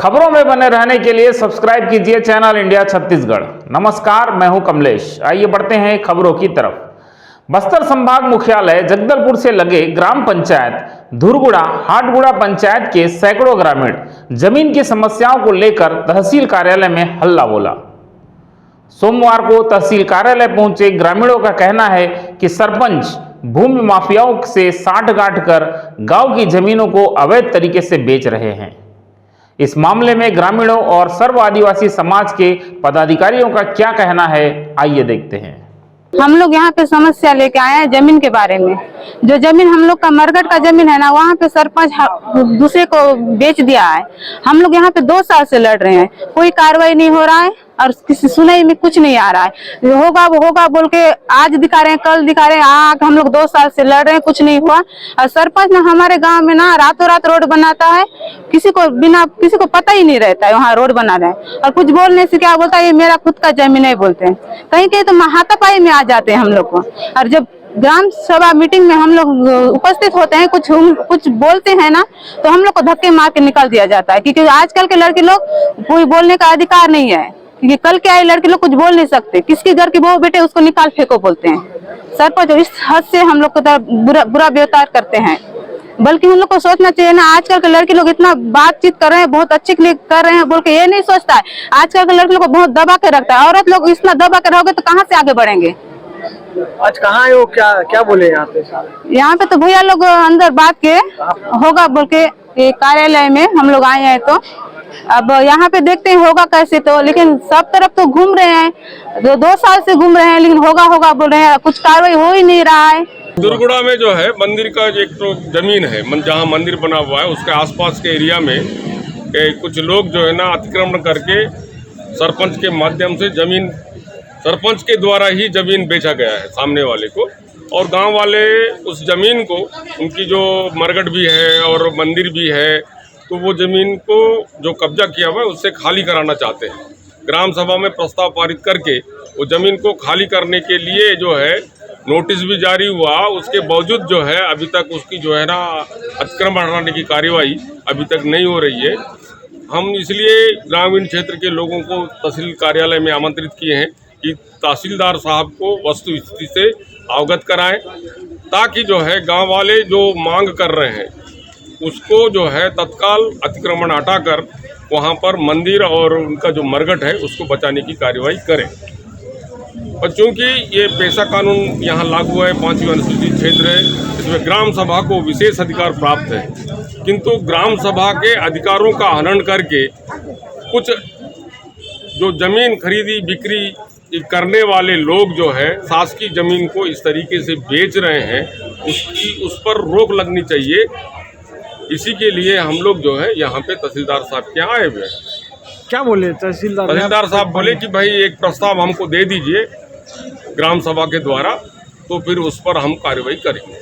खबरों में बने रहने के लिए सब्सक्राइब कीजिए चैनल इंडिया छत्तीसगढ़। नमस्कार, मैं हूं कमलेश। आइए बढ़ते हैं खबरों की तरफ। बस्तर संभाग मुख्यालय जगदलपुर से लगे ग्राम पंचायत धुरगुड़ा हाटगुड़ा पंचायत के सैकड़ों ग्रामीण जमीन की समस्याओं को लेकर तहसील कार्यालय में हल्ला बोला। सोमवार को तहसील कार्यालय पहुंचे ग्रामीणों का कहना है कि सरपंच भूमि माफियाओं से साठगांठ कर गांव की जमीनों को अवैध तरीके से बेच रहे हैं। इस मामले में ग्रामीणों और सर्व आदिवासी समाज के पदाधिकारियों का क्या कहना है, आइए देखते हैं। हम लोग यहाँ पे समस्या लेके आए हैं जमीन के बारे में। जो जमीन हम लोग का मरघट का जमीन है ना, वहाँ पे सरपंच दूसरे को बेच दिया है। हम लोग यहाँ पे 2 साल से लड़ रहे हैं, कोई कार्रवाई नहीं हो रहा है और किसी सुनाई में कुछ नहीं आ रहा है। होगा वो होगा बोल के आज दिखा रहे हैं, कल दिखा रहे हैं। हम लोग 2 साल से लड़ रहे हैं, कुछ नहीं हुआ। और सरपंच ना हमारे गाँव में ना रातों रात रोड बनाता है, किसी को पता ही नहीं रहता है वहाँ रोड बना रहे हैं। और कुछ बोलने से क्या बोलता है, ये मेरा खुद का जमीन है बोलते हैं। कहीं कहीं तो हाथापाई में आ जाते हैं हम लोग को। और जब ग्राम सभा मीटिंग में हम लोग उपस्थित होते हैं, कुछ बोलते हैं ना, तो हम लोग को धक्के मार के निकाल दिया जाता है। क्योंकि आजकल के लड़के लोग कोई बोलने का अधिकार नहीं है, क्योंकि कल के आए लड़के लोग कुछ बोल नहीं सकते। किसके घर के बहू बेटे उसको निकाल फेंको बोलते हैं। सरपंच इस हद से हम लोग को बुरा व्यवहार करते हैं। बल्कि हम लोग को सोचना चाहिए ना, आजकल के लड़के लोग इतना बातचीत कर रहे हैं, बहुत अच्छे के लिए कर रहे हैं बोल के ये नहीं सोचता है। आजकल के लड़के लोग को बहुत दबा के रखता है। औरत लोग इतना दबा के रहोगे तो कहाँ से आगे बढ़ेंगे। आज कहाँ है वो, क्या बोले यहाँ पे? यहाँ पे तो भैया लोग अंदर बात के होगा बोल के कार्यालय में हम लोग आए हैं। तो अब यहाँ पे देखते हैं होगा कैसे। तो लेकिन सब तरफ तो घूम रहे हैं, 2 साल से घूम रहे हैं, लेकिन होगा बोल रहे हैं, कुछ कार्रवाई हो ही नहीं रहा है। दुर्गुड़ा में जो है मंदिर का एक तो जमीन है, जहाँ मंदिर बना हुआ है उसके आसपास के एरिया में कुछ लोग जो है ना अतिक्रमण करके सरपंच के माध्यम से जमीन, सरपंच के द्वारा ही जमीन बेचा गया है सामने वाले को। और गांव वाले उस जमीन को, उनकी जो मरघट भी है और मंदिर भी है, तो वो जमीन को जो कब्जा किया हुआ है उससे खाली कराना चाहते हैं। ग्राम सभा में प्रस्ताव पारित करके वो जमीन को खाली करने के लिए जो है नोटिस भी जारी हुआ। उसके बावजूद जो है अभी तक उसकी जो है ना अतिक्रमण हटाने की कार्यवाही अभी तक नहीं हो रही है। हम इसलिए ग्रामीण क्षेत्र के लोगों को तहसील कार्यालय में आमंत्रित किए हैं कि तहसीलदार साहब को वस्तु स्थिति से अवगत कराएं, ताकि जो है गांव वाले जो मांग कर रहे हैं उसको जो है तत्काल अतिक्रमण हटाकर वहां पर मंदिर और उनका जो मरघट है उसको बचाने की कार्यवाही करें। और चूंकि ये पेशा कानून यहाँ लागू है, 5वीं अनुसूचित क्षेत्र है, इसमें ग्राम सभा को विशेष अधिकार प्राप्त है। किंतु ग्राम सभा के अधिकारों का हनन करके कुछ जो जमीन खरीदी बिक्री करने वाले लोग जो है शासकीय जमीन को इस तरीके से बेच रहे हैं, उस पर रोक लगनी चाहिए। इसी के लिए हम लोग जो है यहाँ पे तहसीलदार साहब के यहाँ आए हुए हैं। क्या बोले तहसीलदार साहब बोले कि भाई एक प्रस्ताव हमको दे दीजिए ग्राम सभा के द्वारा, तो फिर उस पर हम कार्रवाई करेंगे।